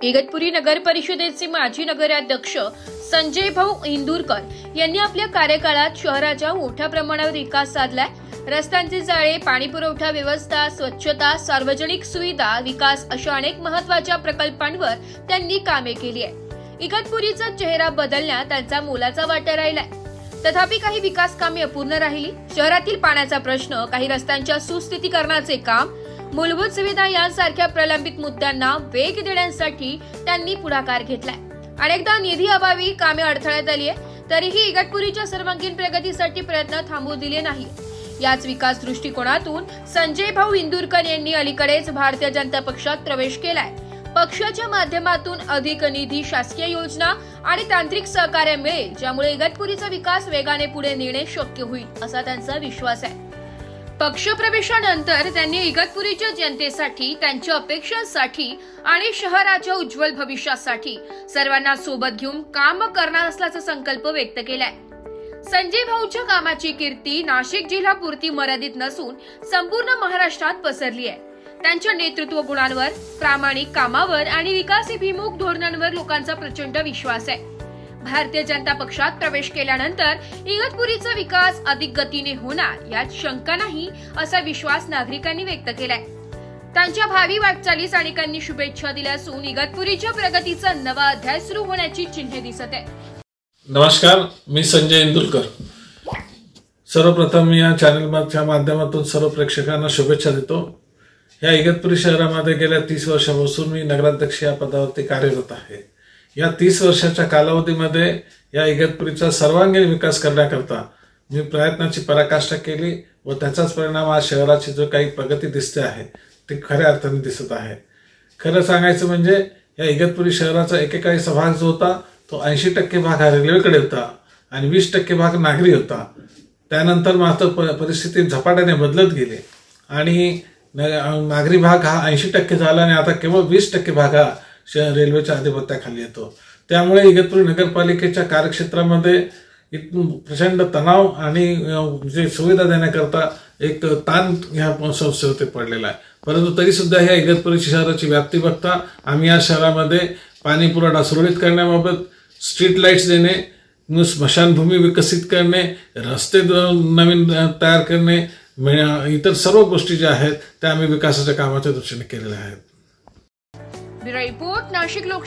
इगतपुरी नगर परिषदेचे माजी नगराध्यक्ष संजय भाऊ इंदुरकर यांनी आपल्या कार्यकाळात शहराचा मोठ्या प्रमाणावर विकास साधलाय। रस्त्यांचे जाळे, पाणी पुरवठा व्यवस्था, स्वच्छता, सार्वजनिक सुविधा विकास अशा अनेक महत्त्वाच्या प्रकल्पांवर त्यांनी कामे केली आहे। इगतपुरीचा चेहरा बदलण्यात त्यांचा मोलाचा वाटा राहिलाय। तथापि काही विकास कामे अपूर्ण राहिली। शहरातील पाण्याचा प्रश्न, काही रस्त्यांच्या सुस्थितीकरणाचे काम, मूलभूत सुविधा यांसारख्या प्रलंबित मुद्द्यांना वेग देण्यासाठी त्यांनी पुढाकार घेतलाय। अनेकदा निधी अभावी कामे अडथळ्यात आली आहे, तरीही इगतपुरीच्या सर्वांगीण प्रगतीसाठी प्रयत्न थांबू दिले नाही। याच विकास दृष्टिकोनातून संजय भाऊ इंदुरकर यांनी अलीकडेच भारतीय जनता पक्षात प्रवेश केलाय। पक्षाच्या माध्यमातून अधिक निधी, शासकीय योजना आणि तांत्रिक सहकार्य मिळेल, ज्यामुळे इगतपुरीचा विकास वेगाने पुढे नेणे शक्य होईल असा त्यांचा विश्वास आहे। पक्षप्रवेशानंतर त्यांनी इगतपुरीच्या जनतेसाठी, त्यांच्या अपेक्षांसाठी आणि शहराच्या उज्ज्वल भविष्यासाठी सर्वांना सोबत घेऊन काम करणार असल्याचा संकल्प व्यक्त केलाय। संजय भाऊच्या कामाची कीर्ती नाशिक जिल्ह्यापुरती मर्यादित नसून संपूर्ण महाराष्ट्रात पसरली आहे। त्यांच्या नेतृत्व गुणांवर, प्रामाणिक कामावर आणि विकासाभिमुख धोरणांवर लोकांचा प्रचंड विश्वास आहे। भारतीय जनता पक्षात प्रवेश केल्यानंतर इगतपुरीचा विकास अधिक गतीने होणार यात शंका नाही असा विश्वास नागरिकांनी व्यक्त केलाय। त्यांच्या भावी वाटचालीस अनेकांनी शुभेच्छा दिल्या असून इगतपुरीच्या प्रगतीचा नवा अध्याय सुरू होण्याची चिन्हे दिसत आहे। नमस्कार, मी संजय इंदुरकर। सर्वप्रथम मी या चॅनलच्या माध्यमातून सर्व प्रेक्षकांना शुभेच्छा देतो। या इगतपुरी शहरामध्ये गेल्या 30 वर्षापासून मी नगराध्यक्ष या पदावरती कार्यरत आहे। या 30 वर्षाच्या कालावधीमध्ये या इगतपुरीचा सर्वांगीण विकास करण्याकरता मी प्रयत्नाची पराकाष्ठा केली व त्याचाच परिणाम आज शहराची जो काही प्रगती दिसते आहे ती खऱ्या अर्थाने दिसत आहे। खरं सांगायचं म्हणजे या इगतपुरी शहराचा एकेकाळीचा भाग जो होता तो 80% भाग हा रेल्वेकडे होता आणि 20% भाग नागरी होता। त्यानंतर मात्र परिस्थिती झपाट्याने बदलत गेली आणि नागरी भाग हा 80% झाला आणि आता केवळ 20% भाग हा रेल्वेच्या अधिपत्याखाली येतो। त्यामुळे इगतपुरी नगरपालिकेच्या कार्यक्षेत्रामध्ये प्रचंड तणाव आणि जे सुविधा देण्याकरता एक ताण ह्या संस्थेवरती पडलेला आहे। परंतु तरी सुद्धा ह्या इगतपुरी शहराची व्याप्ती बघता आम्ही या शहरामध्ये पाणी पुरवठा सुरळीत करण्याबाबत, स्ट्रीट लाईट्स देणे, स्मशानभूमी विकसित करणे, रस्ते नवीन तयार करणे, इतर सर्व गोष्टी ज्या आहेत त्या आम्ही विकासाच्या कामाच्या दृष्टीने केलेल्या आहेत। ब्युरो रिपोर्ट, नाशिक लोक।